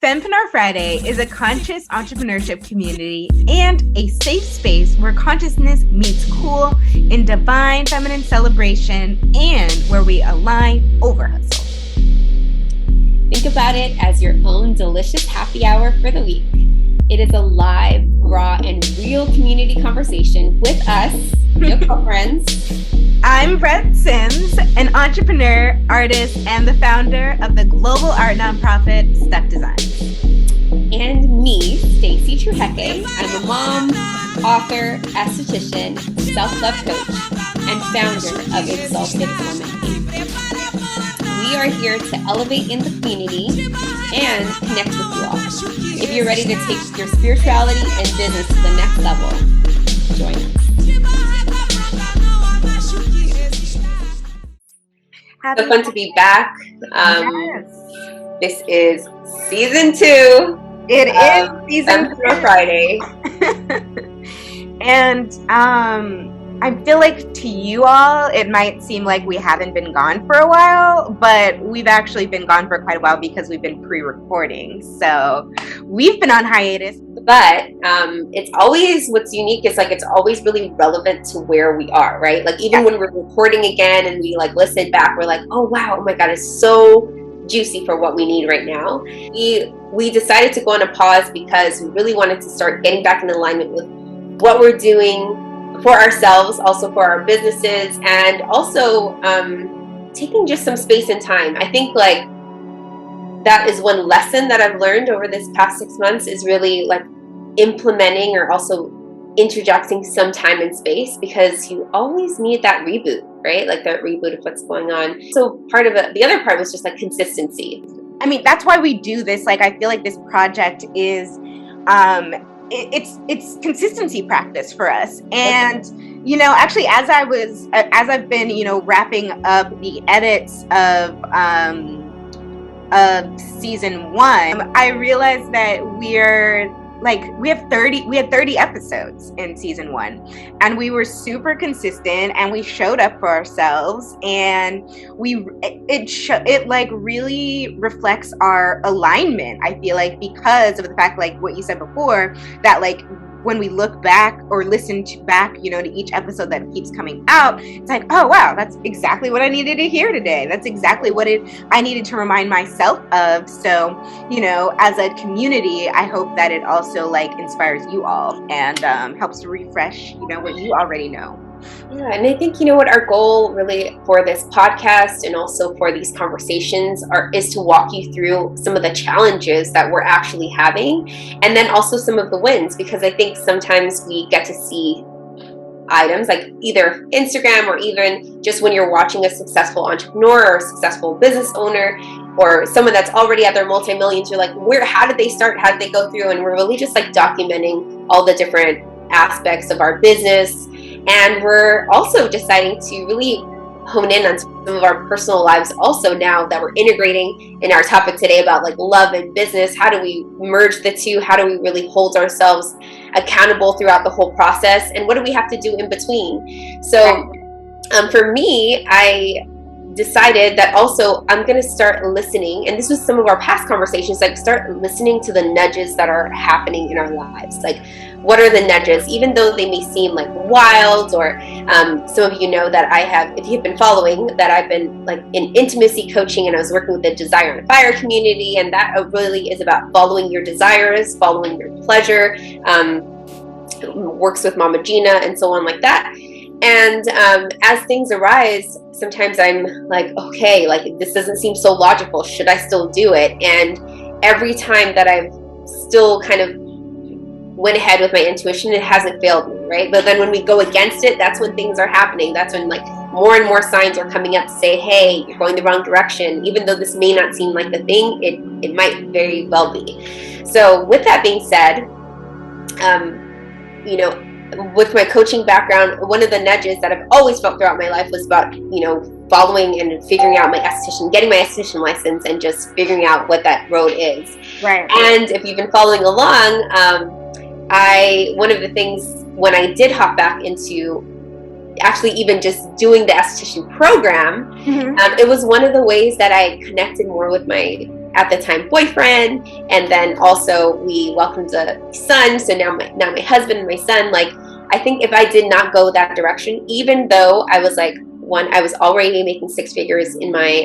Fempreneur Friday is a conscious entrepreneurship community and a safe space where consciousness meets cool in divine feminine celebration and where we align over hustle. Think about it as your own delicious happy hour for the week. It is a live, raw, and real community conversation with us, your girlfriends. I'm Brett Sims, an entrepreneur, artist, and the founder of the global art nonprofit Stuck Designs. And me, Stacey Truheke. I'm a mom, author, esthetician, self-love coach, and founder of Exalted Woman Inc. We are here to elevate in the community and connect with you all. If you're ready to take your spirituality and business to the next level, join us. So fun to be back. Yes. This is season 2. It is season 2. Friday. And I feel like to you all, it might seem like we haven't been gone for a while, but we've actually been gone for quite a while because we've been pre-recording. So we've been on hiatus. But it's always, what's unique is like it's always really relevant to where we are, right? Like even when we're recording again and we like listen back, we're like, oh wow, oh my God, it's so juicy for what we need right now. We decided to go on a pause because we really wanted to start getting back in alignment with what we're doing for ourselves, also for our businesses, and also taking just some space and time. I think like that is one lesson that I've learned over this past 6 months is really like implementing or also interjecting some time and space, because you always need that reboot, right? Like that reboot of what's going on. So part of it, the other part was just like consistency. I mean, that's why we do this. Like, I feel like this project is, it's consistency practice for us. And, you know, actually, as I've been, you know, wrapping up the edits of season 1, I realized that we had 30 episodes in season 1, and we were super consistent and we showed up for ourselves, and it like really reflects our alignment, I feel like, because of the fact, like what you said before, that like when we look back or listen back, you know, to each episode that keeps coming out, it's like, oh wow, that's exactly what I needed to hear today. That's exactly what I needed to remind myself of. So, you know, as a community, I hope that it also like inspires you all and helps to refresh, you know, what you already know. Yeah, and I think, you know what, our goal really for this podcast and also for these conversations is to walk you through some of the challenges that we're actually having, and then also some of the wins, because I think sometimes we get to see items like either Instagram or even just when you're watching a successful entrepreneur or a successful business owner or someone that's already at their multi-millions, you're like, how did they start? How did they go through? And we're really just like documenting all the different aspects of our business. And we're also deciding to really hone in on some of our personal lives also, now that we're integrating in our topic today about like love and business. How do we merge the two? How do we really hold ourselves accountable throughout the whole process? And what do we have to do in between? So for me, I decided that also I'm going to start listening, and this was some of our past conversations, like start listening to the nudges that are happening in our lives. Like, what are the nudges, even though they may seem like wild, or some of you know that I have, if you've been following, that I've been like in intimacy coaching, and I was working with the Desire on Fire community, and that really is about following your desires, following your pleasure, works with Mama Gina and so on like that. And as things arise, sometimes I'm like, okay, like this doesn't seem so logical. Should I still do it? And every time that I've still kind of went ahead with my intuition, it hasn't failed me, right? But then when we go against it, that's when things are happening. That's when like more and more signs are coming up to say, hey, you're going the wrong direction. Even though this may not seem like the thing, it might very well be. So with that being said, you know, with my coaching background, one of the nudges that I've always felt throughout my life was about, you know, following and figuring out my esthetician, getting my esthetician license, and just figuring out what that road is. Right. And if you've been following along, one of the things when I did hop back into actually even just doing the esthetician program, it was one of the ways that I connected more with my at the time boyfriend, and then also we welcomed a son. So now my husband and my son. Like, I think if I did not go that direction, even though I was like, I was already making six figures in my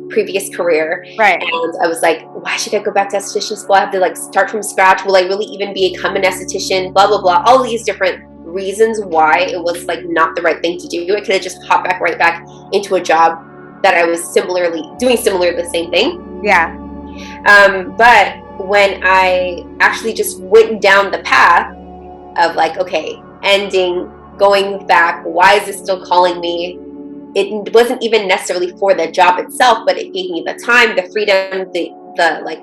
previous career. Right. And I was like, why should I go back to esthetician school? I have to like start from scratch. Will I really even become an esthetician? Blah, blah, blah. All these different reasons why it was like not the right thing to do. I could have just hopped right back into a job that I was doing the same thing. Yeah. But when I actually just went down the path of like, okay, ending, going back, why is it still calling me? It wasn't even necessarily for the job itself, but it gave me the time, the freedom, the like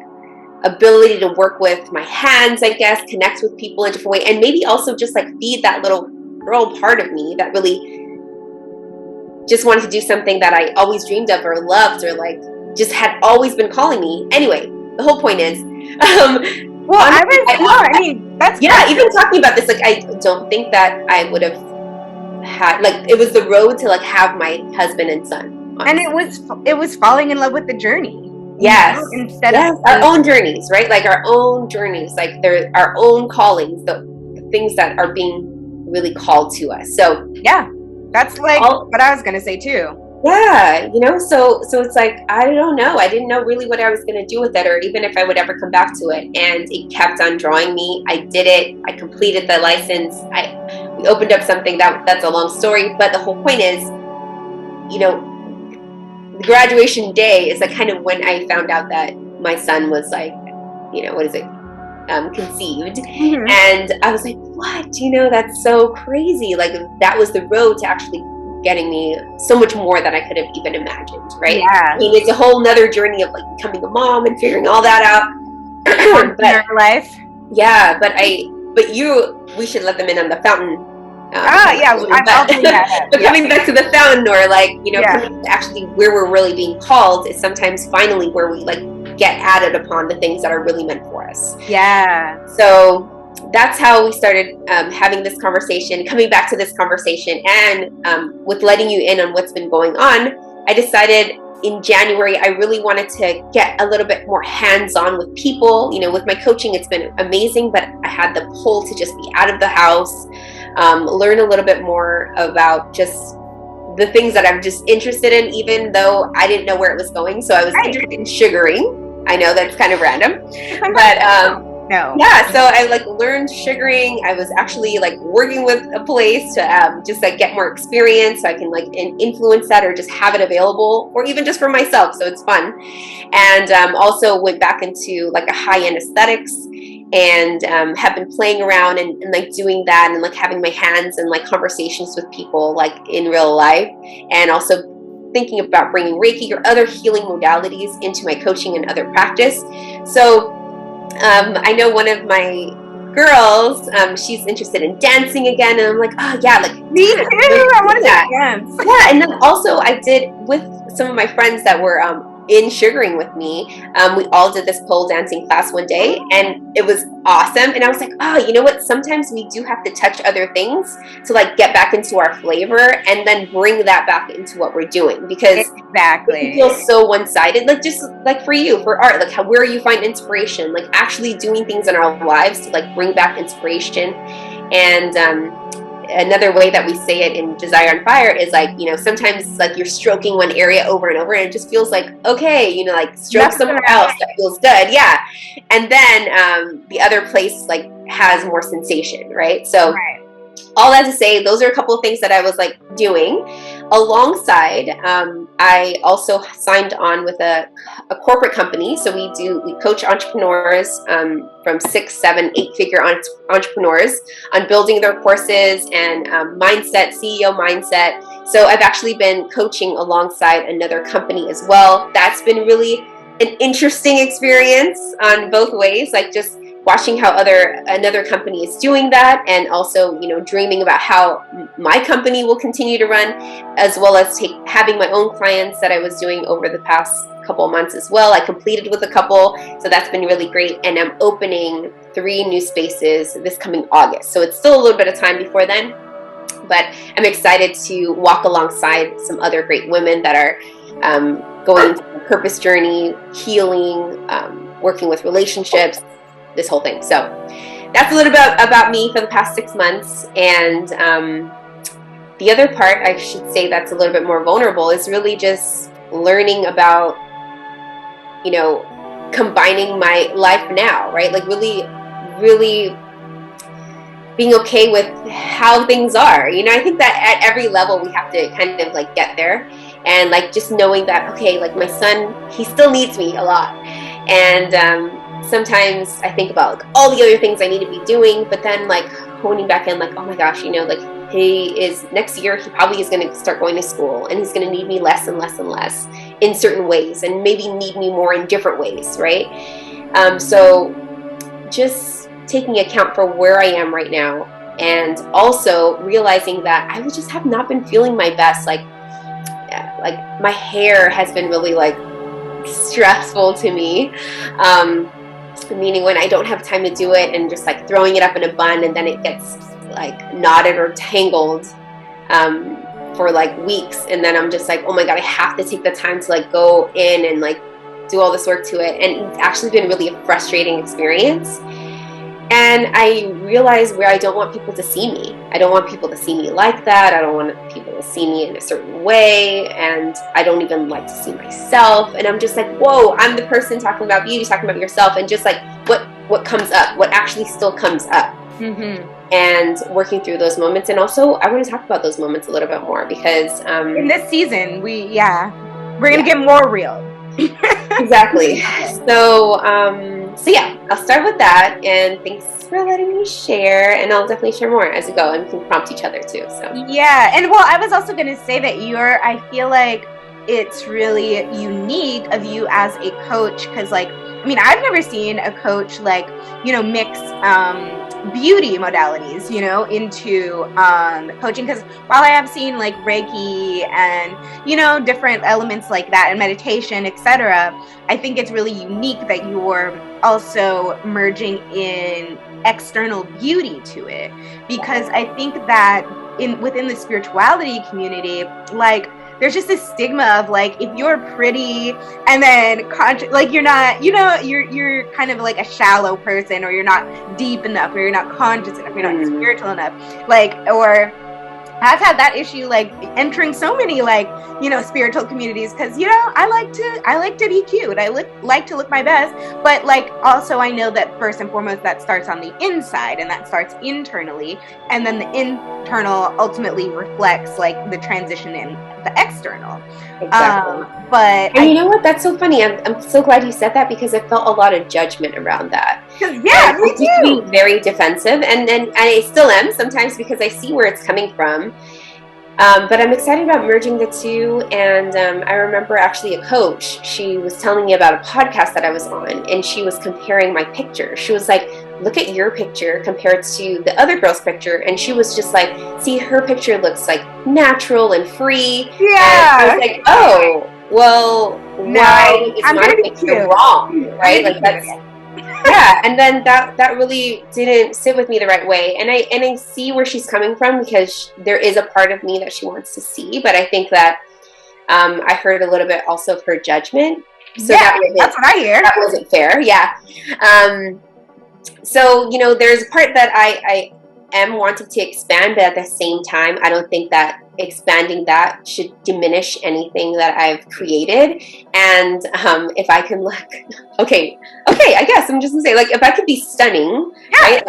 ability to work with my hands, I guess, connect with people in a different way, and maybe also just like feed that little girl part of me that really just wanted to do something that I always dreamed of or loved or like just had always been calling me. Anyway, the whole point is, that's even talking about this, like I don't think that I would have had, like, it was the road to like have my husband and son, honestly. And it was falling in love with the journey. Yes. Instead of our own journeys, right? Like our own journeys, like they're our own callings, the things that are being really called to us. So yeah, that's like what I was gonna say too. Yeah, so it's like, I don't know. I didn't know really what I was going to do with it, or even if I would ever come back to it. And it kept on drawing me. I did it. I completed the license. We opened up something that's a long story, but the whole point is, the graduation day is like kind of when I found out that my son was like, conceived. Mm-hmm. And I was like, what? That's so crazy. Like that was the road to actually getting me so much more than I could have even imagined, right? Yeah. I mean, it's a whole nother journey of like becoming a mom and figuring all that out. But life. Yeah, we should let them in on the fountain. But coming back to the fountain, or like, actually where we're really being called is sometimes finally where we like get added upon the things that are really meant for us. Yeah. So that's how we started having this conversation, coming back to this conversation, and with letting you in on what's been going on. I decided in January, I really wanted to get a little bit more hands-on with people. With my coaching, it's been amazing, but I had the pull to just be out of the house, learn a little bit more about just the things that I'm just interested in, even though I didn't know where it was going. So I was interested in sugaring. I know that's kind of random, but no. Yeah, so I like learned sugaring. I was actually like working with a place to just like get more experience, so I can like influence that or just have it available, or even just for myself. So it's fun. And also went back into like a high-end aesthetics, and have been playing around and like doing that, and like having my hands and like conversations with people like in real life, and also thinking about bringing Reiki or other healing modalities into my coaching and other practice. So I know one of my girls, she's interested in dancing again, and I'm like, oh yeah, like me too. I want to dance. Yeah, and then also I did with some of my friends that were in sugaring with me. We all did this pole dancing class one day, and it was awesome. And I was like, oh, you know what? Sometimes we do have to touch other things to like get back into our flavor, and then bring that back into what we're doing, because it feels so one-sided. Like just like for you, for art, like where you find inspiration, like actually doing things in our lives to like bring back inspiration. And another way that we say it in Desire on Fire is like, sometimes like you're stroking one area over and over, and it just feels like, okay, like stroke somewhere else that feels good. Yeah. And then the other place like has more sensation, right? So all that to say, those are a couple of things that I was like doing. Alongside, I also signed on with a corporate company. So we coach entrepreneurs from 6, 7, 8-figure entrepreneurs on building their courses and mindset, CEO mindset. So I've actually been coaching alongside another company as well. That's been really an interesting experience on both ways, like just watching how another company is doing that, and also dreaming about how my company will continue to run, as well as having my own clients that I was doing over the past couple of months as well. I completed with a couple, so that's been really great, and I'm opening 3 new spaces this coming August, so it's still a little bit of time before then, but I'm excited to walk alongside some other great women that are going into a purpose journey, healing, working with relationships, this whole thing. So that's a little bit about me for the past 6 months. And the other part, I should say, that's a little bit more vulnerable is really just learning about, you know, combining my life now, right? Like really, really being okay with how things are. You know, I think that at every level we have to kind of like get there, and like just knowing that, okay, like my son, he still needs me a lot. And sometimes I think about like all the other things I need to be doing, but then like honing back in, like, oh my gosh, you know, like next year he probably is going to start going to school, and he's going to need me less and less and less in certain ways, and maybe need me more in different ways, right? So just taking account for where I am right now, and also realizing that I just have not been feeling my best. Like my hair has been really like stressful to me, meaning when I don't have time to do it, and just like throwing it up in a bun, and then it gets like knotted or tangled for like weeks, and then I'm just like, oh my god, I have to take the time to like go in and like do all this work to it. And it's actually been really a frustrating experience. And I realize where I don't want people to see me. I don't want people to see me like that. I don't want people to see me in a certain way. And I don't even like to see myself. And I'm just like, whoa, I'm the person talking about beauty, talking about yourself. And just like what comes up, what actually still comes up. Mm-hmm. And working through those moments. And also, I want to talk about those moments a little bit more, because in this season, we're going to get more real. Exactly. So yeah, I'll start with that, and thanks for letting me share, and I'll definitely share more as we go, and we can prompt each other too. So yeah, and well, I was also going to say that I feel like it's really unique of you as a coach, because like, I mean, I've never seen a coach like, you know, mix beauty modalities, you know, into coaching, because while I have seen like Reiki and, you know, different elements like that and meditation, etc., I think it's really unique that you're also merging in external beauty to it, because I think that within the spirituality community, like, there's just this stigma of like, if you're pretty and then like you're not, you know, you're kind of like a shallow person, or you're not deep enough, or you're not conscious enough, you're not spiritual enough, like, or I've had that issue like entering so many like, you know, spiritual communities, because, you know, I like to be cute, I like to look my best, but like also I know that first and foremost that starts on the inside, and that starts internally, and then the internal ultimately reflects like the transition in the external. Exactly. But you know what? That's so funny. I'm so glad you said that, because I felt a lot of judgment around that. Yeah, me too. I used to be very defensive, and I still am sometimes, because I see where it's coming from. But I'm excited about merging the two. And I remember actually a coach, she was telling me about a podcast that I was on, and she was comparing my picture. She was like, look at your picture compared to the other girl's picture. And she was just like, see, her picture looks like natural and free. Yeah. And I was like, oh, well, why is my picture wrong? Right? Like, that's, yeah. And then that really didn't sit with me the right way. And I see where she's coming from, because there is a part of me that she wants to see. But I think that I heard a little bit also of her judgment. So yeah, that's what I hear. That wasn't fair. Yeah. So, you know, there's a part that I am wanting to expand, but at the same time, I don't think that expanding that should diminish anything that I've created. And if I can look, okay, I guess I'm just gonna say, like, if I could be stunning, right,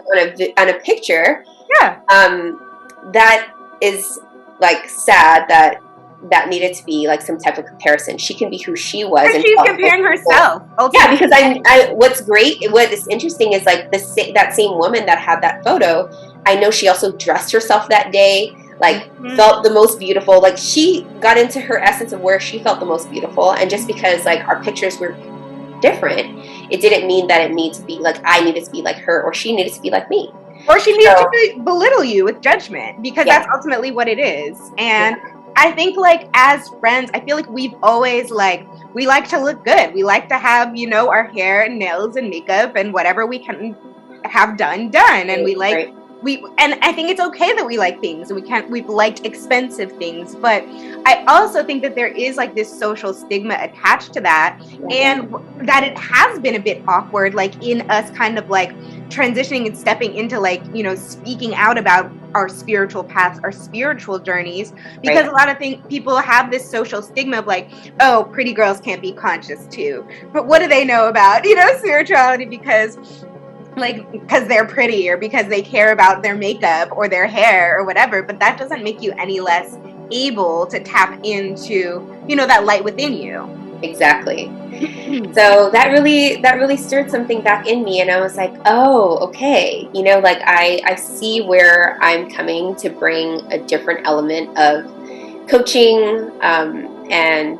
on a picture, that is like sad that needed to be like some type of comparison. She can be who she was, and she's comparing herself. Yeah, because I what's great, what is interesting is like that same woman that had that photo, I know she also dressed herself that day, like felt the most beautiful. Like, she got into her essence of where she felt the most beautiful. And just because like our pictures were different, it didn't mean that it needed to be like I needed to be like her, or she needed to be like me, or she needed to belittle you with judgment, because that's ultimately what it is. And I think like as friends, I feel like we've always like, we like to look good. We like to have, you know, our hair and nails and makeup and whatever we can have done. And we like and I think it's okay that we like things. We've liked expensive things, but I also think that there is like this social stigma attached to that, and that it has been a bit awkward, like in us kind of like transitioning and stepping into like, you know, speaking out about our spiritual paths, our spiritual journeys, because a lot of people have this social stigma of like, oh, pretty girls can't be conscious too. But what do they know about, you know, spirituality? Because they're pretty, or because they care about their makeup or their hair or whatever. But that doesn't make you any less able to tap into, you know, that light within you. Exactly. So that really stirred something back in me, and I was like, oh, okay, you know, like I see where I'm coming to bring a different element of coaching, and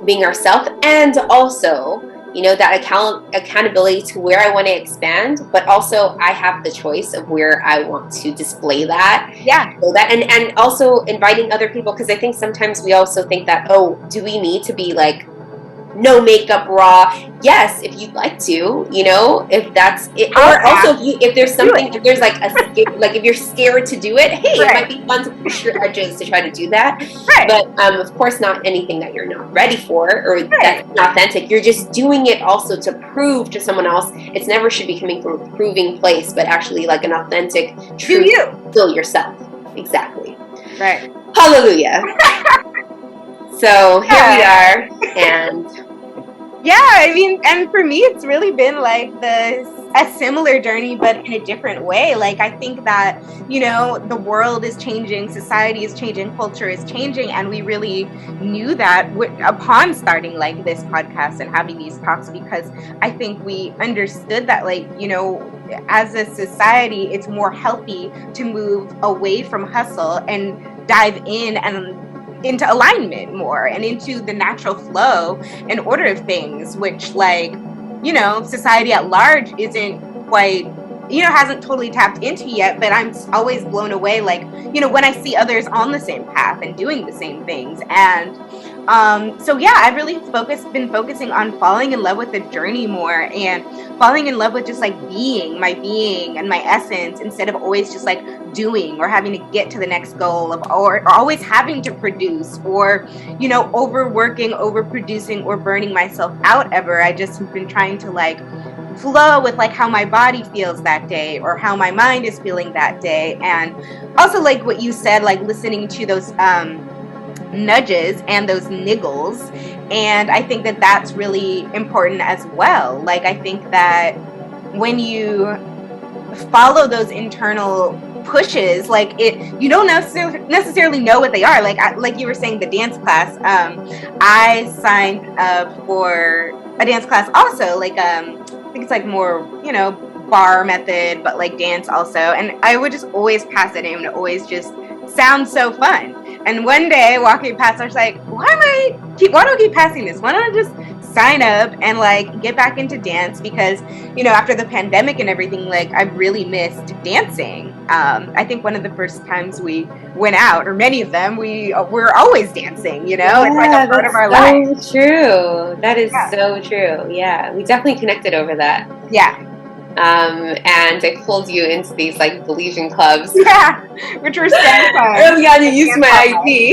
being ourselves, and also, you know, that accountability to where I want to expand, but also I have the choice of where I want to display that. Yeah. So that, and also inviting other people, because I think sometimes we also think that, oh, do we need to be like no makeup, raw? Yes, if you'd like to, you know, if that's it. Or also if there's something, if there's like like if you're scared to do it, hey, it might be fun to push your edges to try to do that. But of course not anything that you're not ready for, or that's not authentic. You're just doing it also to prove to someone else. It's never should be coming from a proving place, but actually like an authentic, true, still yourself. Exactly. Right. Hallelujah. So here we are, and yeah, I mean, and for me, it's really been like a similar journey, but in a different way. Like, I think that, you know, the world is changing, society is changing, culture is changing, and we really knew that upon starting like this podcast and having these talks, because I think we understood that, like, you know, as a society, it's more healthy to move away from hustle and dive in and into alignment more and into the natural flow and order of things, which, like, you know, society at large isn't quite, you know, hasn't totally tapped into yet. But I'm always blown away, like, you know, when I see others on the same path and doing the same things. And so yeah, I've really been focusing on falling in love with the journey more, and falling in love with just like being and my essence, instead of always just like doing or having to get to the next goal or always having to produce, or, you know, overworking, overproducing, or burning myself out ever. I just have been trying to like flow with like how my body feels that day, or how my mind is feeling that day. And also, like what you said, like listening to those nudges and those niggles. And I think that that's really important as well. Like, I think that when you follow those internal pushes, like you don't necessarily know what they are. Like you were saying, the dance class, I signed up for a dance class also, like I think it's like more, you know, bar method, but like dance also. And I would just always pass it in, and it always just sounds so fun. And one day walking past, I was like, why do I keep passing this? Why don't I just sign up and like get back into dance? Because, you know, after the pandemic and everything, like, I've really missed dancing. I think one of the first times we went out, or many of them, we're always dancing, you know. Yeah, it's like a part of our life. True. That is so true. Yeah, we definitely connected over that. Yeah. And I pulled you into these like Belizean clubs. Yeah, which were so fun. Early on, you used my ID.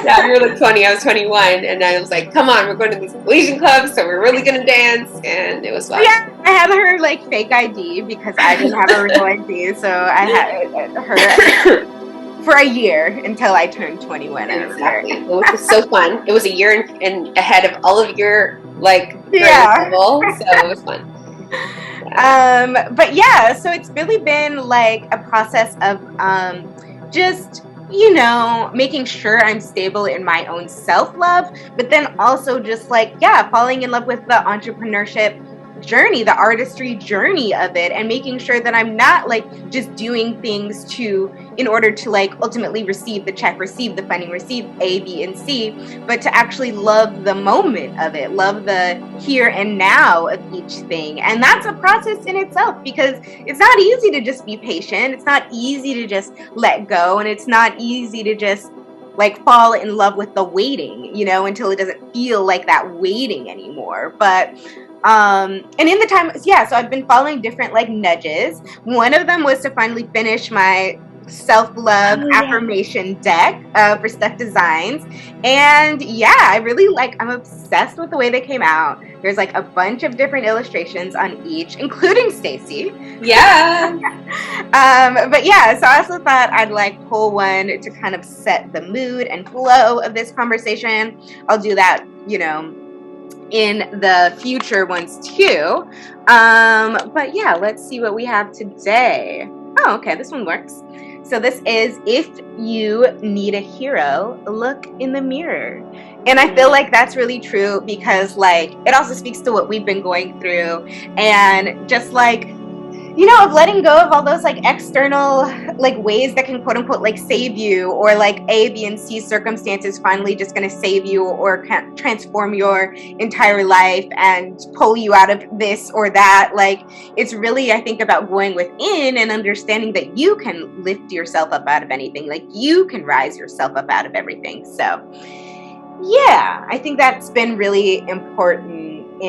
Yeah, you were like 20, I was 21, and I was like, come on, we're going to these Belizean clubs, so we're really going to dance, and it was fun. Yeah, I had her like fake ID because I didn't have a real ID, so I had her for a year until I turned 21. Exactly, which was so fun. It was a year and ahead of all of your like level, so it was fun. But yeah, so it's really been like a process of just, you know, making sure I'm stable in my own self-love, but then also just like, yeah, falling in love with the entrepreneurship journey, the artistry journey of it, and making sure that I'm not like just doing things in order to like ultimately receive the check, receive the funding, receive A, B, and C, but to actually love the moment of it, love the here and now of each thing. And that's a process in itself, because it's not easy to just be patient. It's not easy to just let go, and it's not easy to just like fall in love with the waiting, you know, until it doesn't feel like that waiting anymore. But And in the time, so I've been following different like nudges. One of them was to finally finish my self-love affirmation deck for Steph Designs. And I really I'm obsessed with the way they came out. There's like a bunch of different illustrations on each, including Stacy. Yeah. But so I also thought I'd like pull one to kind of set the mood and flow of this conversation. I'll do that, in the future ones too. But let's see what we have today. Oh, okay, this one works. So this is, if you need a hero, look in the mirror. And I feel like that's really true because it also speaks to what we've been going through, and just of letting go of all those external ways that can quote unquote save you, or A, B, and C circumstances finally just going to save you or transform your entire life and pull you out of this or that. It's really, I think, about going within and understanding that you can lift yourself up out of anything. You can rise yourself up out of everything. So I think that's been really important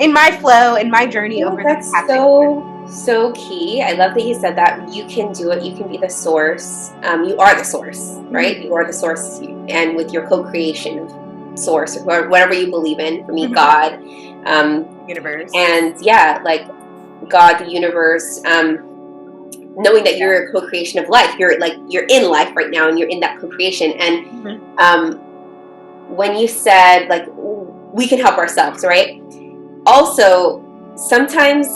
in my flow, in my journey over the past. That's so key. I love that you said that. You can do it. You can be the source. You are the source, right? Mm-hmm. You are the source, and with your co-creation of source, or whatever you believe in. For me, mm-hmm. God, universe, and God, the universe. Knowing that you're a co-creation of life. You're in life right now, and you're in that co-creation. And mm-hmm. When you said we can help ourselves, right? Also, sometimes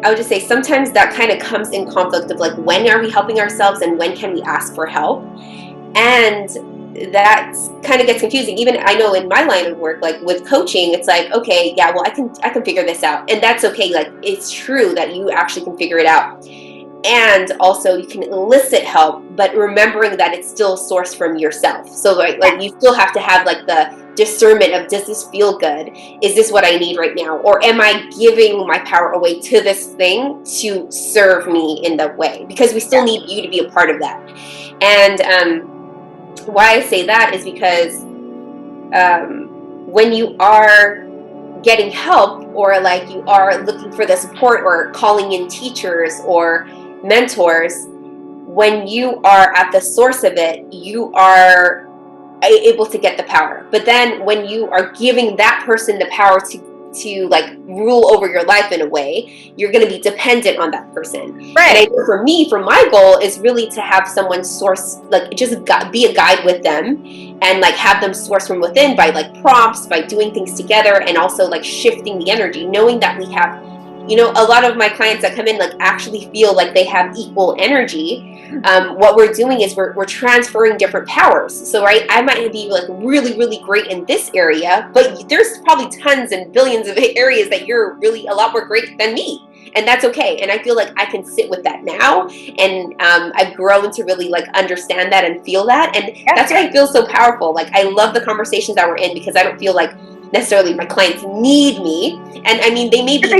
I would just say sometimes that kind of comes in conflict of when are we helping ourselves and when can we ask for help? And that kind of gets confusing. Even I know in my line of work, with coaching, it's okay, well, I can figure this out, and that's okay. It's true that you actually can figure it out. And also you can elicit help, but remembering that it's still sourced from yourself. So you still have to have the discernment of, does this feel good? Is this what I need right now? Or am I giving my power away to this thing to serve me in that way? Because we still need you to be a part of that. And why I say that is because when you are getting help, or you are looking for the support, or calling in teachers or mentors, when you are at the source of it, you are able to get the power. But then when you are giving that person the power to rule over your life in a way, you're going to be dependent on that person. Right. And I think for me, my goal is really to have someone source, just be a guide with them, and have them source from within by prompts, by doing things together, and also shifting the energy, knowing that we have, a lot of my clients that come in actually feel they have equal energy. What we're doing is we're transferring different powers. So I might be really, really great in this area, but there's probably tons and billions of areas that you're really a lot more great than me. And that's okay. And I feel I can sit with that now. And I've grown to really understand that and feel that. And that's why I feel so powerful. I love the conversations that we're in, because I don't feel necessarily my clients need me. And I mean, they may be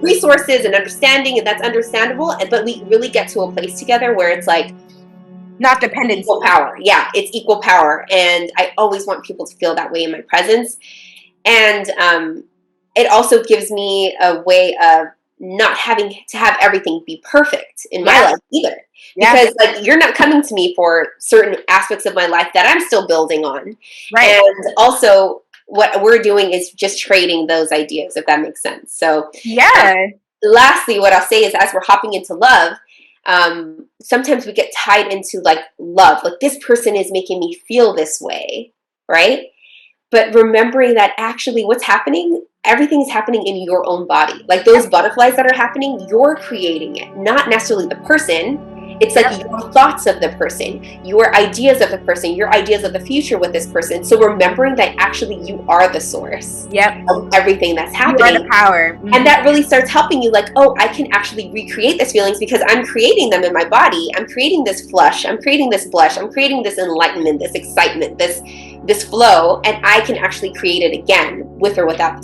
resources and understanding, and that's understandable. But we really get to a place together where it's not dependent. Equal power. Yeah, it's equal power. And I always want people to feel that way in my presence. And it also gives me a way of not having to have everything be perfect in my life either. Because you're not coming to me for certain aspects of my life that I'm still building on. Right. And also what we're doing is just trading those ideas, if that makes sense. So lastly, what I'll say is, as we're hopping into love, sometimes we get tied into love, this person is making me feel this way, right? But remembering that actually what's happening, everything is happening in your own body. Those butterflies that are happening, you're creating it, not necessarily the person. It's your thoughts of the person, your ideas of the person, your ideas of the future with this person. So remembering that actually you are the source of everything that's happening. You are the power. Mm-hmm. And that really starts helping you I can actually recreate these feelings because I'm creating them in my body. I'm creating this flush. I'm creating this blush. I'm creating this enlightenment, this excitement, this flow. And I can actually create it again with or without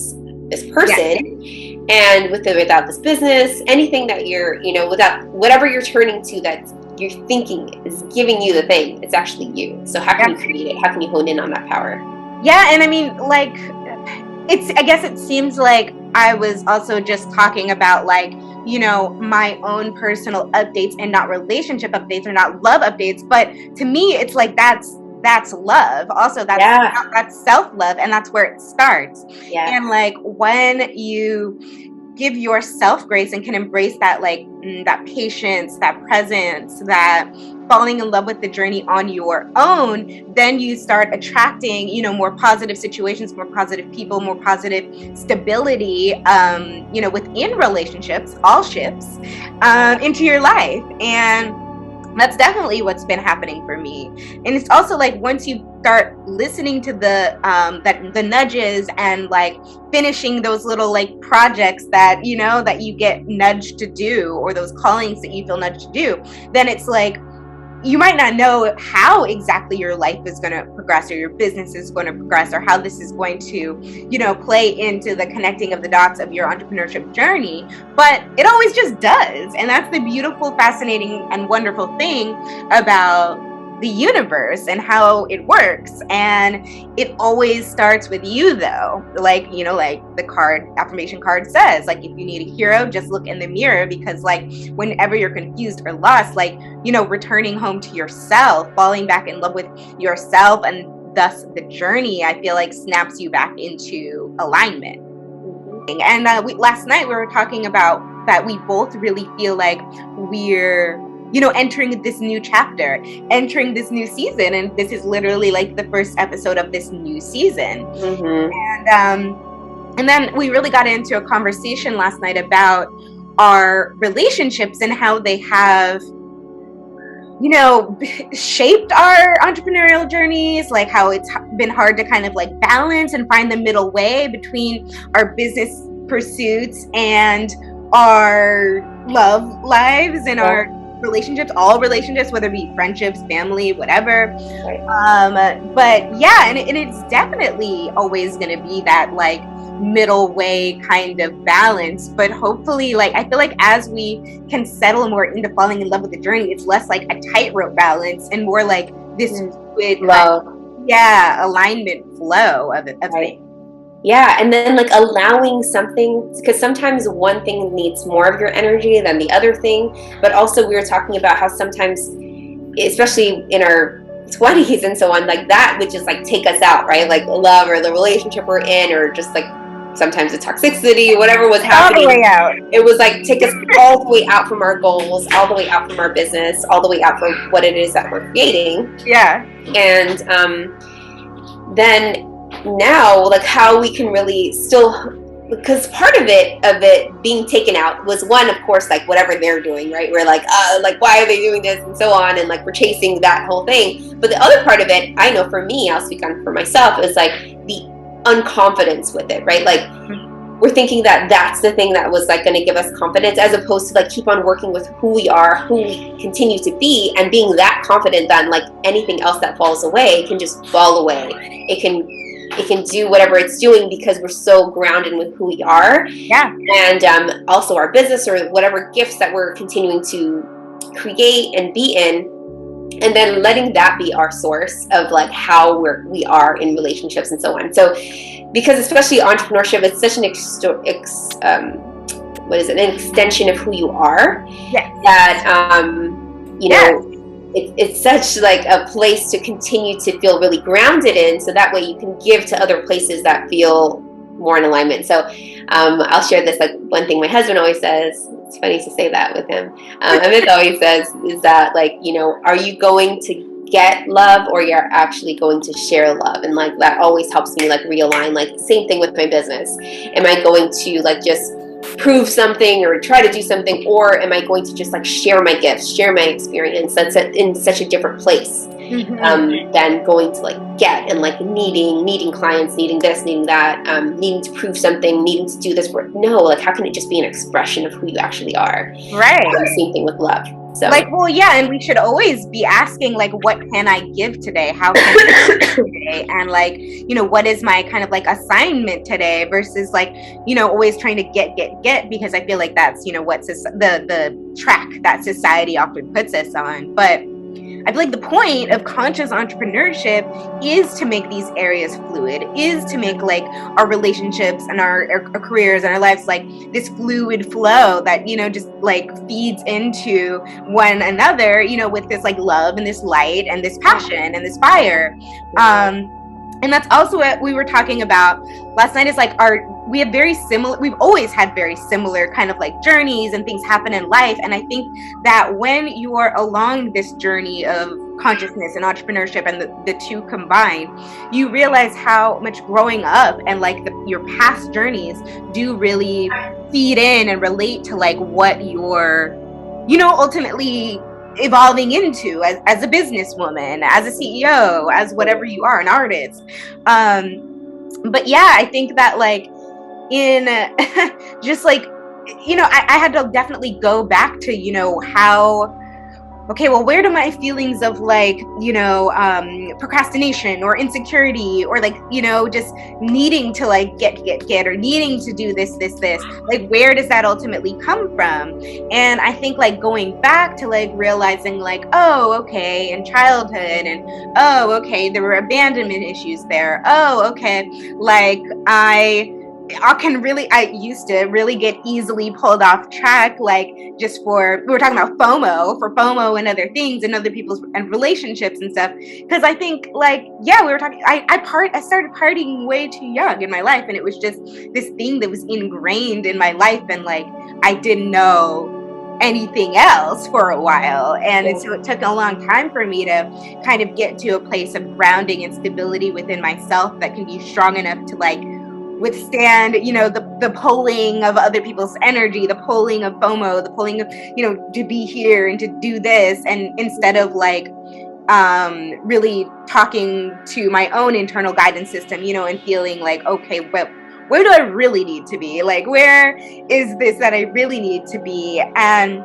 this person. Yeah. And with or without this business, anything that you're, without whatever you're turning to that you're thinking is giving you the thing, it's actually you. So how can you create it? How can you hone in on that power? Yeah, and I mean, I guess it seems like I was also just talking about like, you know, my own personal updates and not relationship updates or not love updates. But to me, it's like that's love. Also, that's self-love, and that's where it starts. Yeah. And like when you give yourself grace and can embrace that, like that patience, that presence, that falling in love with the journey on your own, then you start attracting, you know, more positive situations, more positive people, more positive stability, you know, within relationships, all ships, into your life. And that's definitely what's been happening for me. And it's also like once you start listening to the nudges and like finishing those little like projects that, you know, that you get nudged to do, or those callings that you feel nudged to do, then it's like you might not know how exactly your life is going to progress, or your business is going to progress, or how this is going to, you know, play into the connecting of the dots of your entrepreneurship journey, but it always just does. And that's the beautiful, fascinating, and wonderful thing about the universe and how it works. And it always starts with you, though. Like, you know, like the affirmation card says, like, if you need a hero, just look in the mirror, because like whenever you're confused or lost, like, you know, returning home to yourself, falling back in love with yourself, and thus the journey, I feel like snaps you back into alignment. And last night we were talking about that we both really feel like we're, you know, entering this new chapter, entering this new season. And this is literally like the first episode of this new season. And then we really got into a conversation last night about our relationships and how they have, you know, shaped our entrepreneurial journeys, like how it's been hard to kind of like balance and find the middle way between our business pursuits and our love lives and our relationships, all relationships, whether it be friendships, family, whatever. But yeah, and it's definitely always going to be that like middle way kind of balance. But hopefully, like, I feel like as we can settle more into falling in love with the journey, it's less like a tightrope balance and more like this fluid, alignment flow of things. Yeah, and then like allowing something, because sometimes one thing needs more of your energy than the other thing. But also we were talking about how sometimes, especially in our 20s and so on, like that would just like take us out, right? Like love or the relationship we're in, or just like sometimes the toxicity, whatever was happening. All the way out. It was like take us all the way out from our goals, all the way out from our business, all the way out from what it is that we're creating. Yeah. And then now, like how we can really still, because part of it being taken out was one, of course, like whatever they're doing, right? We're like why are they doing this and so on, and like we're chasing that whole thing. But the other part of it, I know for me, I'll speak on for myself, is like the unconfidence with it, right? Like we're thinking that that's the thing that was like going to give us confidence, as opposed to like keep on working with who we are, who we continue to be, and being that confident that like anything else that falls away can just fall away. It can do whatever it's doing because we're so grounded with who we are. Yeah. And also our business or whatever gifts that we're continuing to create and be in, and then letting that be our source of like how we are in relationships and so on. So because especially entrepreneurship, it's such an an extension of who you are. Yes. That you know, it's such like a place to continue to feel really grounded in, so that way you can give to other places that feel more in alignment. So I'll share this, like one thing my husband always says, it's funny to say that with him, Amit always says is that, like, you know, are you going to get love or you're actually going to share love? And like that always helps me like realign. Like same thing with my business. Am I going to like just prove something or try to do something, or am I going to just like share my gifts, share my experience? That's in such a different place than going to like get and like needing clients, needing this, needing that, needing to prove something, needing to do this work. No, like how can it just be an expression of who you actually are? Right. Same thing with love. So like, well, yeah, and we should always be asking like, what can I give today? How can I give today? And like, you know, what is my kind of like assignment today, versus like, you know, always trying to get, because I feel like that's, you know, what's the track that society often puts us on. But I feel like the point of conscious entrepreneurship is to make these areas fluid, is to make like our relationships and our careers and our lives like this fluid flow that, you know, just like feeds into one another, you know, with this like love and this light and this passion and this fire. And that's also what we were talking about last night, is like we have very similar, we've always had very similar kind of like journeys and things happen in life. And I think that when you are along this journey of consciousness and entrepreneurship and the two combined, you realize how much growing up and like your past journeys do really feed in and relate to like what you're, you know, ultimately evolving into as a businesswoman, as a CEO, as whatever you are, an artist. But yeah, I think that like in just like, you know, I had to definitely go back to, you know, how, okay, well, where do my feelings of like, you know, procrastination or insecurity or like, you know, just needing to like get or needing to do this, like, where does that ultimately come from? And I think like going back to like realizing like, oh, okay, in childhood, and oh, okay, there were abandonment issues there. Oh, okay, like I used to really get easily pulled off track, like just we were talking about FOMO and other things and other people's and relationships and stuff. Because I think like, yeah, we were talking, I started partying way too young in my life, and it was just this thing that was ingrained in my life, and like I didn't know anything else for a while. And so it took a long time for me to kind of get to a place of grounding and stability within myself that can be strong enough to like withstand, you know, the pulling of other people's energy, the pulling of FOMO, the pulling of, you know, to be here and to do this, and instead of like really talking to my own internal guidance system, you know, and feeling like, okay, but where do I really need to be? Like, where is this that I really need to be? And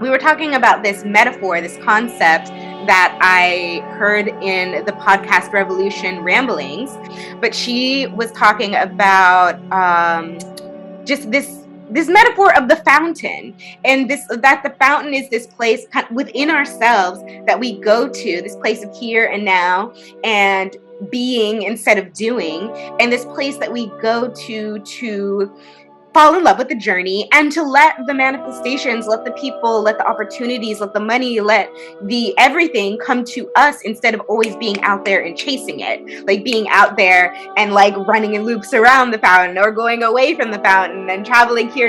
we were talking about this metaphor, this concept that I heard in the podcast Revolution Ramblings, but she was talking about just this metaphor of the fountain, and that the fountain is this place within ourselves that we go to, this place of here and now and being instead of doing, and this place that we go to fall in love with the journey, and to let the manifestations, let the people, let the opportunities, let the money, let the everything come to us, instead of always being out there and chasing it, like being out there and like running in loops around the fountain, or going away from the fountain and traveling here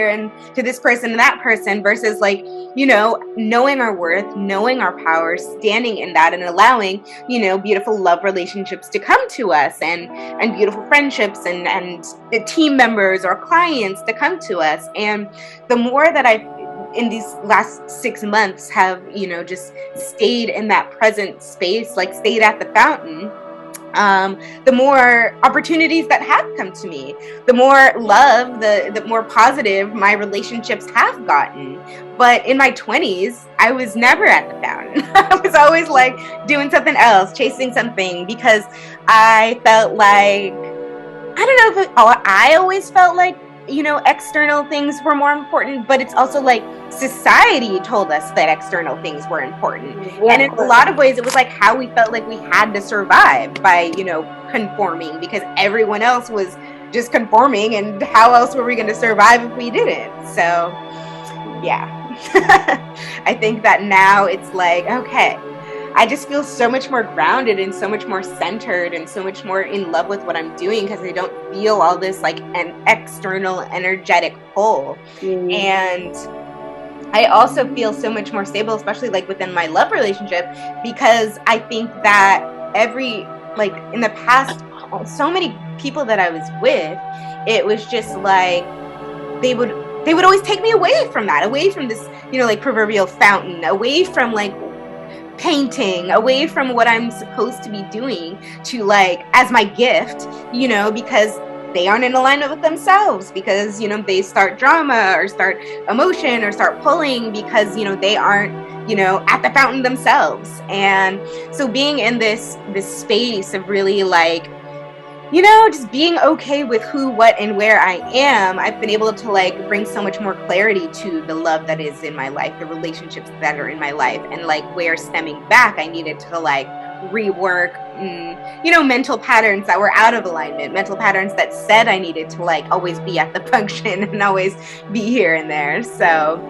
and to this person and that person, versus like, you know, knowing our worth, knowing our power, standing in that, and allowing, you know, beautiful love relationships to come to us, and beautiful friendships and team members or clients to come to us. And the more that I've in these last 6 months have, you know, just stayed in that present space, like stayed at the fountain, the more opportunities that have come to me, the more love, the more positive my relationships have gotten. But in my 20s, I was never at the fountain. I was always like doing something else, chasing something, because I felt like, I don't know if I always felt like, you know, external things were more important, but it's also like society told us that external things were important. Yeah, and in a lot of ways, it was like how we felt like we had to survive by, you know, conforming, because everyone else was just conforming, and how else were we going to survive if we didn't? So, yeah. I think that now it's like, okay, I just feel so much more grounded and so much more centered and so much more in love with what I'm doing, because I don't feel all this like an external energetic pull. And I also feel so much more stable, especially like within my love relationship, because I think that like in the past, so many people that I was with, it was just like they would always take me away from that, away from this, you know, like proverbial fountain, away from like painting, away from what I'm supposed to be doing, to like as my gift, you know, because they aren't in alignment with themselves, because, you know, they start drama or start emotion or start pulling because, you know, they aren't, you know, at the fountain themselves. And so being in this space of really like just being okay with who, what, and where I am, I've been able to like bring so much more clarity to the love that is in my life, the relationships that are in my life, and like where stemming back, I needed to like rework, mental patterns that were out of alignment, mental patterns that said I needed to like always be at the function and always be here and there. So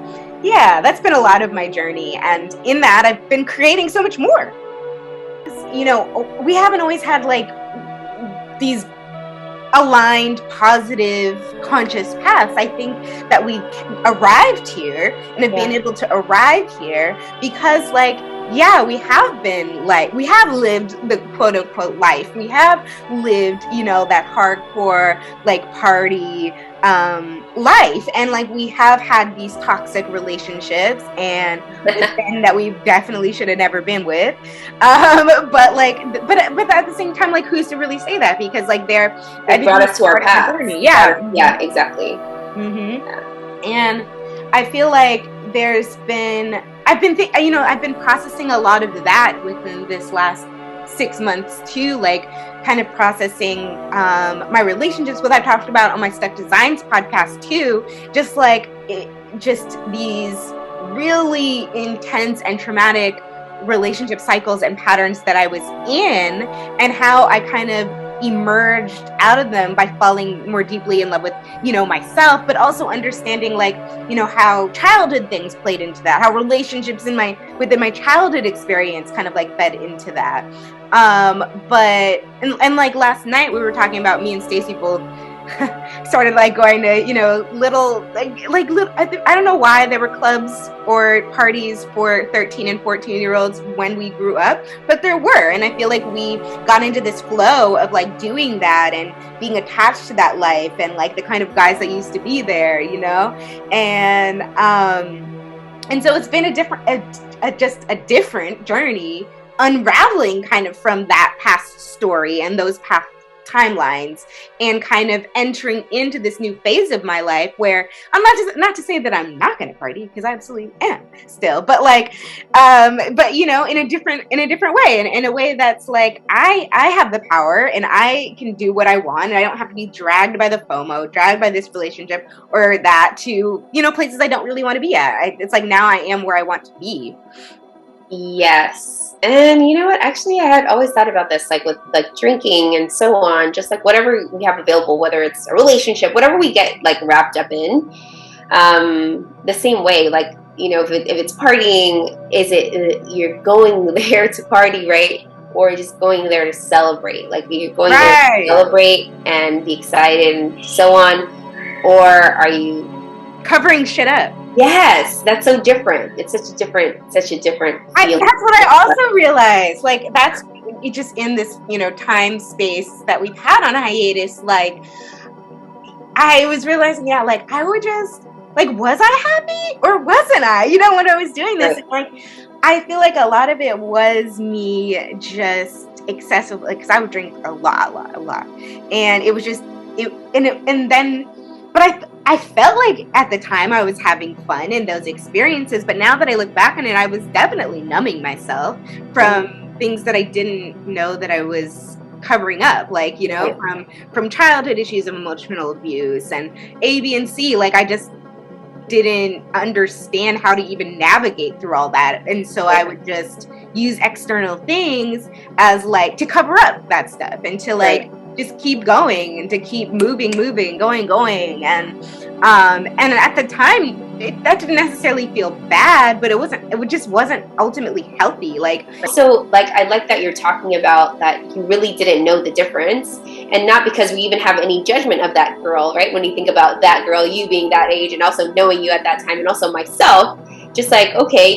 yeah, that's been a lot of my journey. And in that, I've been creating so much more. We haven't always had like these aligned, positive, conscious paths. I think that we arrived here and have been able to arrive here because like, yeah, we have lived the quote unquote life. We have lived, that hardcore like party life, and like we have had these toxic relationships and men that we definitely should have never been with, but at the same time, like, who's to really say that, because like they brought us to our path. Yeah, exactly. And I feel like I've been processing a lot of that within this last 6 months too, like kind of processing my relationships, what I talked about on my Stuck Designs podcast too, just these really intense and traumatic relationship cycles and patterns that I was in, and how I kind of emerged out of them by falling more deeply in love with myself, but also understanding like how childhood things played into that, how relationships within my childhood experience kind of like fed into that. But like last night we were talking about, me and Stacey both started like going to little I don't know why there were clubs or parties for 13 and 14-year-olds when we grew up, but there were, and I feel like we got into this flow of like doing that and being attached to that life and like the kind of guys that used to be there, and so it's been just a different journey, unraveling kind of from that past story and those past timelines, and kind of entering into this new phase of my life where I'm not to say that I'm not going to party, because I absolutely am still, but like in a different way, and in a way that's like I have the power and I can do what I want, and I don't have to be dragged by the FOMO, dragged by this relationship or that to places I don't really want to be at. It's like now I am where I want to be. Yes. And you know what? Actually, I had always thought about this, like with like drinking and so on, just like whatever we have available, whether it's a relationship, whatever we get like wrapped up in, the same way, like, if it's partying, is it you're going there to party, right? Or just going there to celebrate? Like you're going there to celebrate and be excited and so on, or are you covering shit up? Yes, that's so different. It's such a different feeling. That's what I also realized. Like that's just in this, time space that we've had on hiatus. Like I was realizing, like I would just like, was I happy or wasn't I? When I was doing this, like I feel like a lot of it was me just excessive, because I would drink a lot, and it was just but I felt like at the time I was having fun in those experiences, but now that I look back on it, I was definitely numbing myself from things that I didn't know that I was covering up, like, from childhood issues of emotional abuse and A, B, and C. Like I just didn't understand how to even navigate through all that, and so I would just use external things as like to cover up that stuff and to like just keep going and to keep moving, going. And at the time, that didn't necessarily feel bad, but it just wasn't ultimately healthy. So I like that you're talking about that you really didn't know the difference, and not because we even have any judgment of that girl, right? When you think about that girl, you being that age, and also knowing you at that time, and also myself, just like, okay,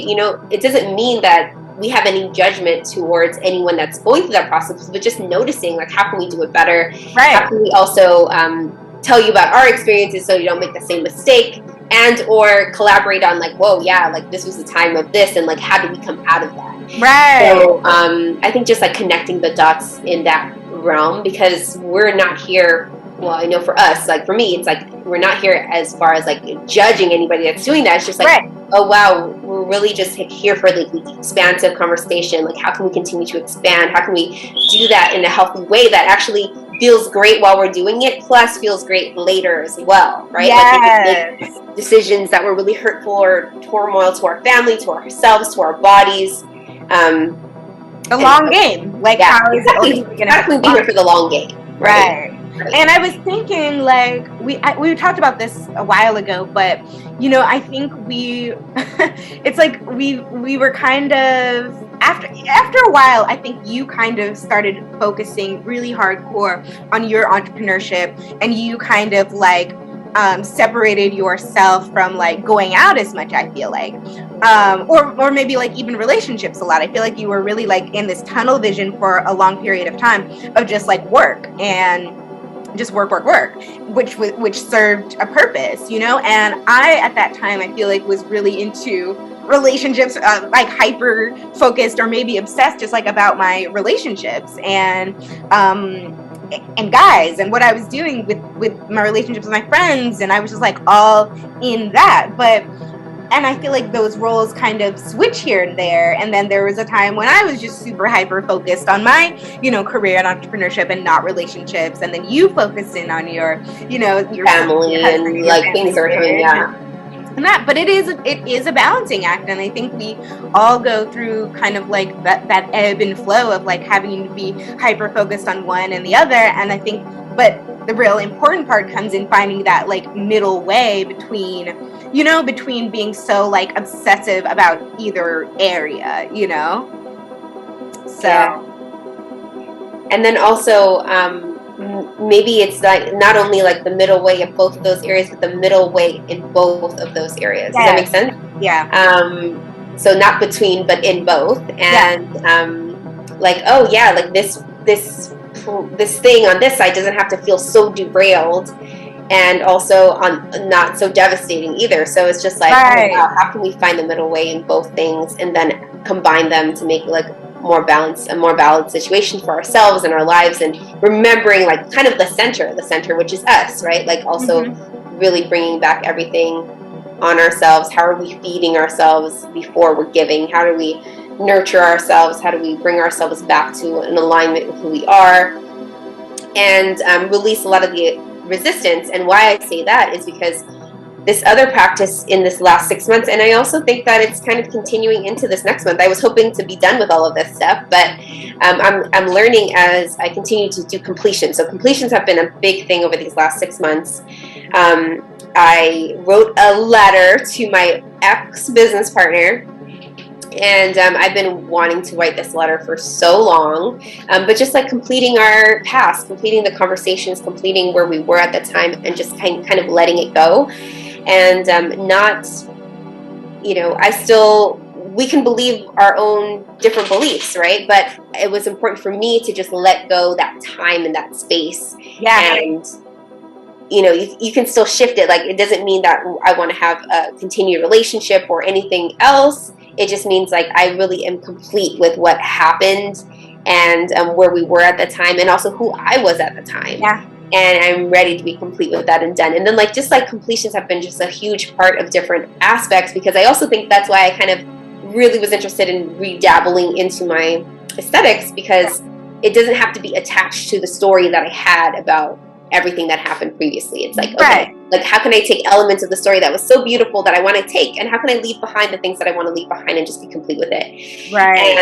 it doesn't mean that we have any judgment towards anyone that's going through that process, but just noticing, like, how can we do it better? Right. How can we also tell you about our experiences so you don't make the same mistake, and or collaborate on like, whoa, yeah, like this was the time of this, and like how do we come out of that? Right. So I think just like connecting the dots in that realm, because we're not here, well, I know for us, like for me, it's like we're not here as far as like judging anybody that's doing that. It's just like, oh wow, we're really just here for like the expansive conversation. Like how can we continue to expand? How can we do that in a healthy way that actually feels great while we're doing it, plus feels great later as well, right? Yes. Like we can make decisions that were really hurtful or turmoil to our family, to ourselves, to our bodies. The long game. Like, yeah, how is exactly. it ultimately going to How can we be here for the long game, right? And I was thinking, like, we talked about this a while ago, but I think it's like we were kind of after a while. I think you kind of started focusing really hardcore on your entrepreneurship, and you kind of like separated yourself from like going out as much, I feel like, or maybe like even relationships a lot. I feel like you were really like in this tunnel vision for a long period of time of just like work and just work, which served a purpose, and I at that time I feel like was really into relationships, like hyper focused or maybe obsessed just like about my relationships and guys and what I was doing with my relationships with my friends, and I was just like all in that. And I feel like those roles kind of switch here and there. And then there was a time when I was just super hyper focused on my, career and entrepreneurship and not relationships. And then you focused in on your family and like things are coming out. And that, but it is a balancing act, and I think we all go through kind of like that ebb and flow of like having to be hyper focused on one and the other. And I think, but the real important part comes in finding that like middle way between being so like obsessive about either area, so. Yeah. And then also maybe it's like not only like the middle way of both of those areas, but the middle way in both of those areas. Does that make sense? Yeah. So not between, but in both. And like, oh yeah, like this thing on this side doesn't have to feel so derailed, and also on not so devastating either. So it's just like, oh, wow, how can we find the middle way in both things and then combine them to make like a more balanced situation for ourselves and our lives, and remembering like kind of the center, which is us, right? Like also really bringing back everything on ourselves. How are we feeding ourselves before we're giving? How do we nurture ourselves? How do we bring ourselves back to an alignment with who we are, and release a lot of the resistance? And why I say that is because this other practice in this last 6 months, and I also think that it's kind of continuing into this next month. I was hoping to be done with all of this stuff, but I'm learning as I continue to do completions. So completions have been a big thing over these last 6 months. I wrote a letter to my ex-business partner, and I've been wanting to write this letter for so long, but just like completing our past, completing the conversations, completing where we were at the time, and just kind of letting it go. And not, we can believe our own different beliefs, right? But it was important for me to just let go that time and that space. Yeah. And you can still shift it. Like, it doesn't mean that I want to have a continued relationship or anything else. It just means like I really am complete with what happened and where we were at the time, and also who I was at the time. Yeah. And I'm ready to be complete with that and done. And then like just like completions have been just a huge part of different aspects, because I also think that's why I kind of really was interested in redabbling into my aesthetics, because it doesn't have to be attached to the story that I had about everything that happened previously. It's like, okay, like how can I take elements of the story that was so beautiful that I want to take, and how can I leave behind the things that I want to leave behind and just be complete with it? Right.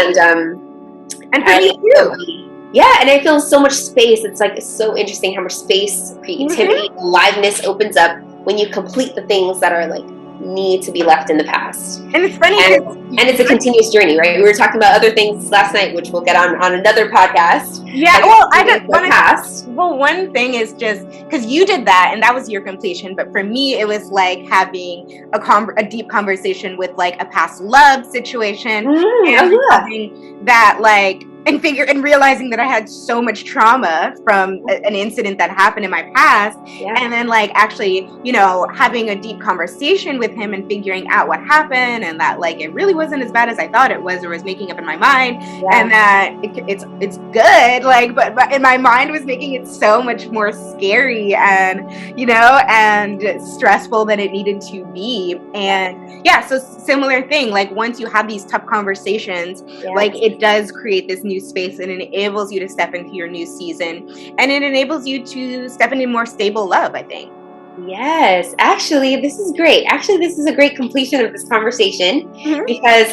And for me too. Yeah, and I feel so much space. It's like, it's so interesting how much space, creativity, aliveness opens up when you complete the things that are like need to be left in the past. And it's funny, and it's a continuous journey, right? We were talking about other things last night, which we'll get on another podcast. Yeah, well, I just want to. Well, one thing is just because you did that, and that was your completion. But for me, it was like having a deep conversation with like a past love situation, and having that like. And realizing that I had so much trauma from an incident that happened in my past, and then like actually, having a deep conversation with him and figuring out what happened, and that like it really wasn't as bad as I thought it was, or was making up in my mind, and that it's good, like, but in my mind was making it so much more scary and and stressful than it needed to be. And so similar thing, like once you have these tough conversations, like it does create this new new space. It enables you to step into your new season, and it enables you to step into more stable love, I think. Yes, actually, this is great. Actually, this is a great completion of this conversation because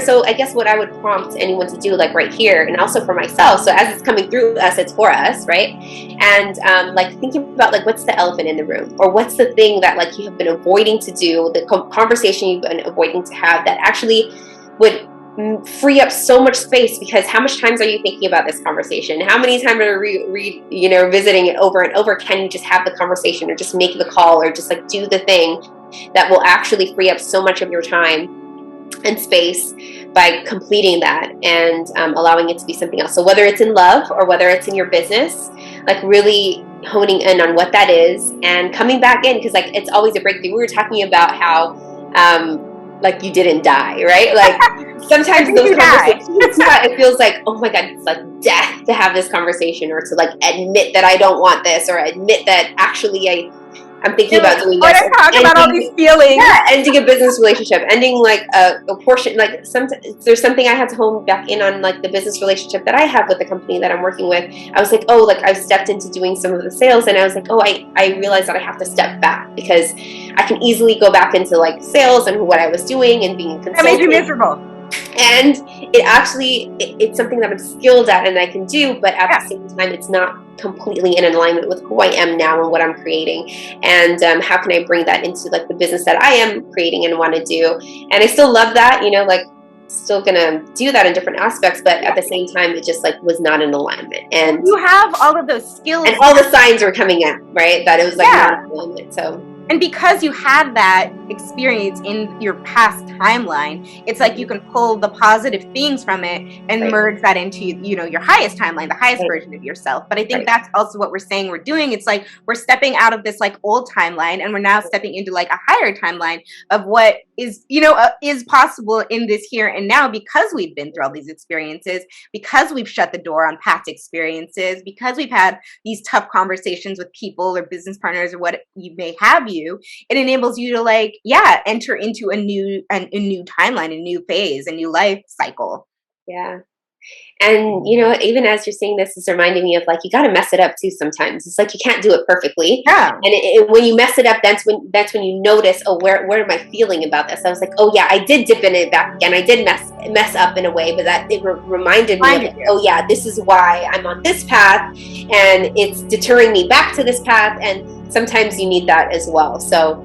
so I guess what I would prompt anyone to do, like right here, and also for myself. So as it's coming through us, it's for us, right? And like thinking about like what's the elephant in the room, or what's the thing that like you have been avoiding to do, the conversation you've been avoiding to have that actually would free up so much space. Because how much times are you thinking about this conversation? How many times are you visiting it over and over? Can you just have the conversation, or just make the call, or just like do the thing that will actually free up so much of your time and space by completing that and allowing it to be something else? So whether it's in love or whether it's in your business, like really honing in on what that is and coming back in, because like it's always a breakthrough. We were talking about how like you didn't die, right? Like sometimes those conversations, it feels like, oh my God, it's like death to have this conversation, or to like admit that I don't want this, or admit that actually I'm thinking about doing this. Or talk about all these feelings. Yeah, ending a business relationship, ending like a portion, like there's something I had to hone back in on, like the business relationship that I have with the company that I'm working with. I was like, oh, like I've stepped into doing some of the sales, and I was like, oh, I realized that I have to step back, because I can easily go back into like sales and what I was doing and being a consultant. That made you miserable. And it actually, it's something that I'm skilled at and I can do, but at the same time, it's not completely in alignment with who I am now and what I'm creating. And how can I bring that into like the business that I am creating and want to do? And I still love that, like still gonna do that in different aspects, but at the same time, it just like was not in alignment. And you have all of those skills, and all the signs were coming in, right? That it was like not in alignment. So. And because you had that experience in your past timeline, it's like you can pull the positive things from it and merge that into, your highest timeline, the highest version of yourself. But I think that's also what we're saying we're doing. It's like we're stepping out of this like old timeline, and we're now stepping into like a higher timeline of what is, is possible in this here and now, because we've been through all these experiences, because we've shut the door on past experiences, because we've had these tough conversations with people or business partners or what you may have. It enables you to like enter into a new timeline, a new phase, a new life cycle. And even as you're saying this, it's reminding me of like, you got to mess it up too sometimes. It's like you can't do it perfectly. And when you mess it up, that's when you notice, oh, where am I feeling about this? I was like, oh yeah, I did dip in it back again. I did mess up in a way, but that it reminded me of, oh yeah, this is why I'm on this path, and it's deterring me back to this path. And sometimes you need that as well. So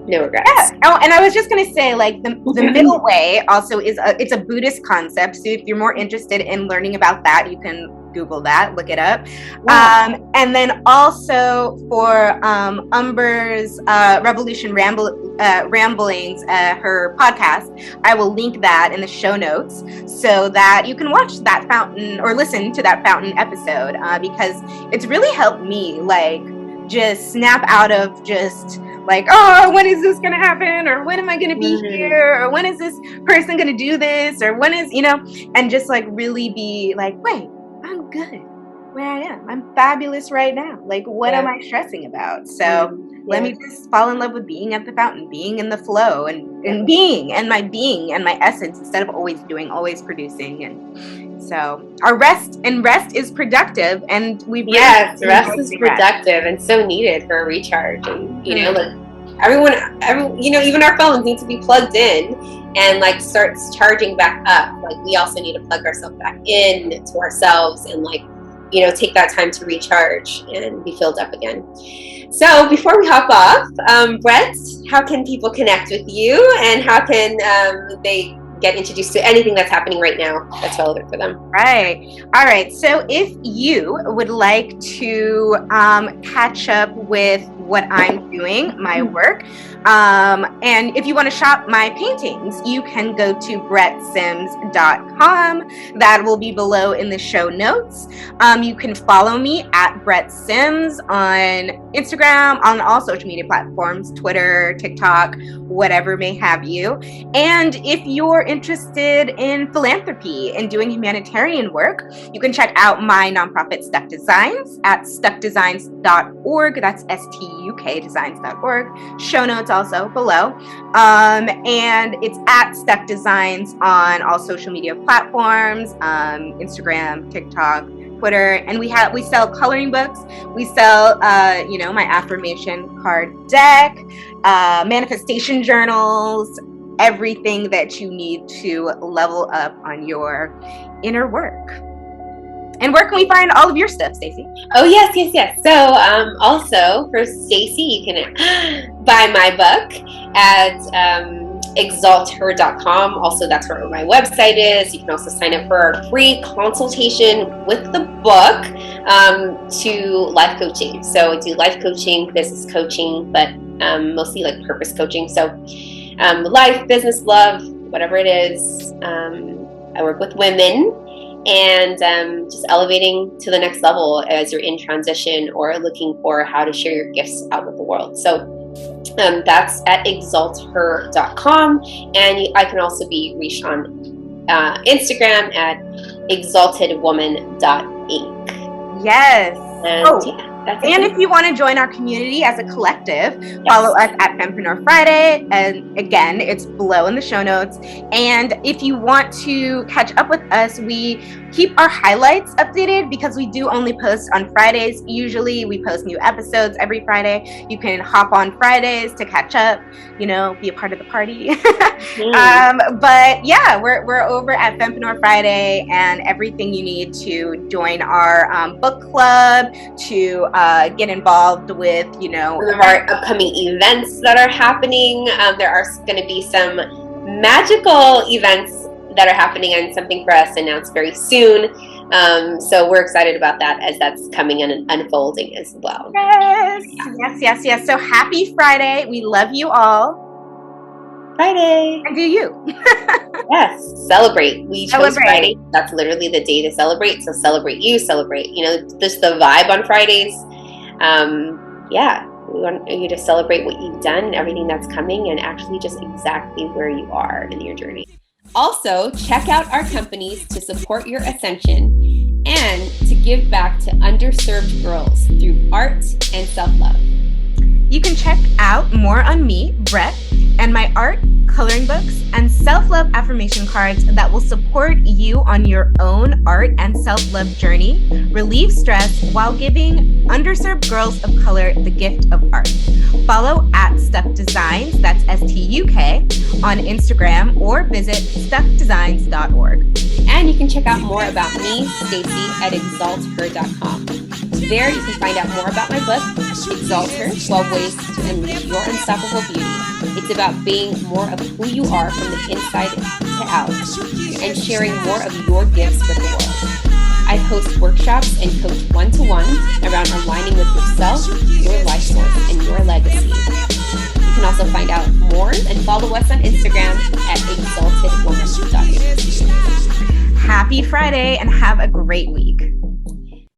no regrets. Oh, and I was just going to say, like, the middle way also it's a Buddhist concept. So if you're more interested in learning about that, you can Google that, look it up. And then also for Umber's Revolution Ramblings, her podcast, I will link that in the show notes so that you can watch that fountain or listen to that fountain episode, because it's really helped me like just snap out of just like, oh, when is this going to happen? Or when am I going to be here? Or when is this person going to do this? Or when is, and just like really be like, wait, I'm good where I am. I'm fabulous right now. Like, what am I stressing about? So let me just fall in love with being at the fountain, being in the flow, and being and my essence, instead of always doing, always producing. And so our rest is productive, and rest is productive and so needed for a recharge. And like everyone, even our phones need to be plugged in and like starts charging back up. Like we also need to plug ourselves back in to ourselves and like take that time to recharge and be filled up again. So before we hop off, Brett, how can people connect with you, and how can they get introduced to anything that's happening right now that's relevant for them? Right. All right. So if you would like to catch up with what I'm doing, my work, and if you want to shop my paintings, you can go to brettsims.com. That will be below in the show notes. You can follow me at Brett Sims on Instagram, on all social media platforms, Twitter, TikTok, whatever may have you. And if you're interested in philanthropy and doing humanitarian work, you can check out my nonprofit Stuck Designs at stuckdesigns.org. That's STUCK stukdesigns.org. Show notes also below. And it's at Stuck Designs on all social media platforms, Instagram, TikTok, Twitter, and we sell coloring books. We sell my affirmation card deck, manifestation journals, everything that you need to level up on your inner work. And where can we find all of your stuff, Stacey? Oh, yes. So also for Stacey, you can buy my book at exalther.com. Also, that's where my website is. You can also sign up for our free consultation with the book to life coaching. So I do life coaching, business coaching, but mostly like purpose coaching. So life, business, love, whatever it is. I work with women and just elevating to the next level as you're in transition or looking for how to share your gifts out with the world. So that's at exalther.com, and I can also be reached on Instagram at exaltedwoman.inc. Yes. And if you want to join our community as a collective, follow us at Fempreneur Friday. And again, it's below in the show notes. And if you want to catch up with us, we keep our highlights updated because we do only post on Fridays. Usually we post new episodes every Friday. You can hop on Fridays to catch up, be a part of the party. But yeah, we're over at Fempreneur Friday, and everything you need to join our book club, to get involved with, some of our upcoming events that are happening. There are going to be some magical events that are happening, and something for us to announce very soon. So we're excited about that as that's coming and unfolding as well. Yes. So happy Friday. We love you all. Friday. And do you? Yes, celebrate. We chose Friday. That's literally the day to celebrate. So celebrate you, celebrate, just the vibe on Fridays. We want you to celebrate what you've done and everything that's coming, and actually just exactly where you are in your journey. Also, check out our companies to support your ascension and to give back to underserved girls through art and self-love. You can check out more on me, Brett, and my art, coloring books, and self-love affirmation cards that will support you on your own art and self-love journey, relieve stress while giving underserved girls of color the gift of art. Follow at Stuck Designs, that's STUK, on Instagram, or visit stukdesigns.org. And you can check out more about me, Stacey, at exalther.com. There you can find out more about my book, Exalt Her, 12 Ways to Unleash Your Unstoppable Beauty. It's about being more of who you are from the inside to out and sharing more of your gifts with the world. I host workshops and coach one-to-one around aligning with yourself, your life force, and your legacy. You can also find out more and follow us on Instagram at exaltedwoman.inc. Happy Friday and have a great week.